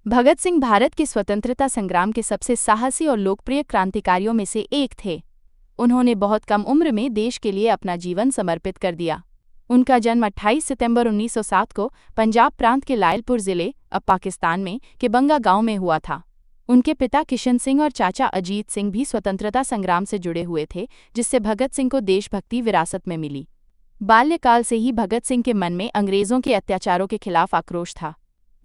भगत सिंह भारत के स्वतंत्रता संग्राम के सबसे साहसी और लोकप्रिय क्रांतिकारियों में से एक थे। उन्होंने बहुत कम उम्र में देश के लिए अपना जीवन समर्पित कर दिया। उनका जन्म 28 सितंबर 1907 को पंजाब प्रांत के लायलपुर जिले, अब पाकिस्तान में, के बंगा गांव में हुआ था। उनके पिता किशन सिंह और चाचा अजीत सिंह भी स्वतंत्रता संग्राम से जुड़े हुए थे, जिससे भगत सिंह को देशभक्ति विरासत में मिली। बाल्यकाल से ही भगत सिंह के मन में अंग्रेजों के अत्याचारों के खिलाफ आक्रोश था।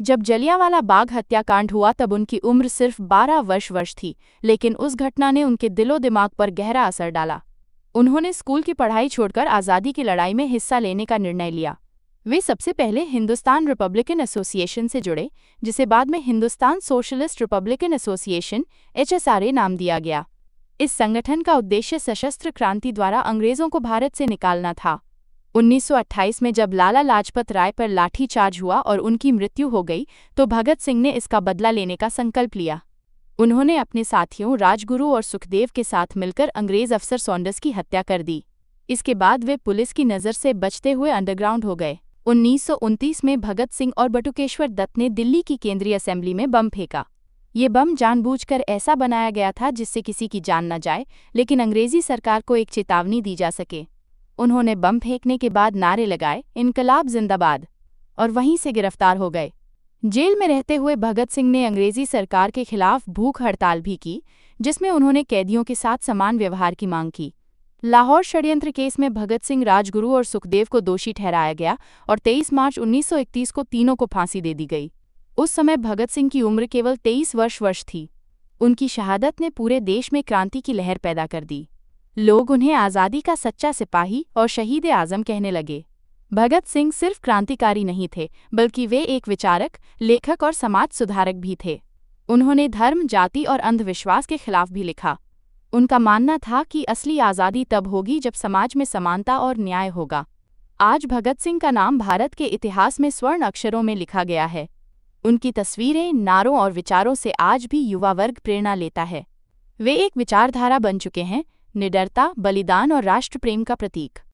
जब जलियांवाला बाग हत्याकांड हुआ तब उनकी उम्र सिर्फ 12 वर्ष थी, लेकिन उस घटना ने उनके दिलो दिमाग पर गहरा असर डाला। उन्होंने स्कूल की पढ़ाई छोड़कर आज़ादी की लड़ाई में हिस्सा लेने का निर्णय लिया। वे सबसे पहले हिंदुस्तान रिपब्लिकन एसोसिएशन से जुड़े, जिसे बाद में Hindustan socialist Republican association (HSRA) नाम दिया गया। इस संगठन का उद्देश्य सशस्त्र क्रांति द्वारा अंग्रेजों को भारत से निकालना था। 1928 में जब लाला लाजपत राय पर लाठीचार्ज हुआ और उनकी मृत्यु हो गई, तो भगत सिंह ने इसका बदला लेने का संकल्प लिया। उन्होंने अपने साथियों राजगुरु और सुखदेव के साथ मिलकर अंग्रेज अफसर सॉन्डर्स की हत्या कर दी। इसके बाद वे पुलिस की नज़र से बचते हुए अंडरग्राउंड हो गए। 1929 में भगत सिंह और बटुकेश्वर दत्त ने दिल्ली की केंद्रीय असेंबली में बम फेंका। ये बम जानबूझकर ऐसा बनाया गया था जिससे किसी की जान न जाए, लेकिन अंग्रेजी सरकार को एक चेतावनी दी जा सके। उन्होंने बम फेंकने के बाद नारे लगाए, इनकलाब जिंदाबाद, और वहीं से गिरफ्तार हो गए। जेल में रहते हुए भगत सिंह ने अंग्रेजी सरकार के खिलाफ भूख हड़ताल भी की, जिसमें उन्होंने कैदियों के साथ समान व्यवहार की मांग की। लाहौर षड्यंत्र केस में भगत सिंह, राजगुरु और सुखदेव को दोषी ठहराया गया और 23 मार्च 1931 को तीनों को फांसी दे दी गई। उस समय भगत सिंह की उम्र केवल 23 वर्ष थी। उनकी शहादत ने पूरे देश में क्रांति की लहर पैदा कर दी। लोग उन्हें आज़ादी का सच्चा सिपाही और शहीद आज़म कहने लगे। भगत सिंह सिर्फ क्रांतिकारी नहीं थे, बल्कि वे एक विचारक, लेखक और समाज सुधारक भी थे। उन्होंने धर्म, जाति और अंधविश्वास के खिलाफ भी लिखा। उनका मानना था कि असली आज़ादी तब होगी जब समाज में समानता और न्याय होगा। आज भगत सिंह का नाम भारत के इतिहास में स्वर्ण अक्षरों में लिखा गया है। उनकी तस्वीरें, नारों और विचारों से आज भी युवा वर्ग प्रेरणा लेता है। वे एक विचारधारा बन चुके हैं, निडरता, बलिदान और राष्ट्र प्रेम का प्रतीक।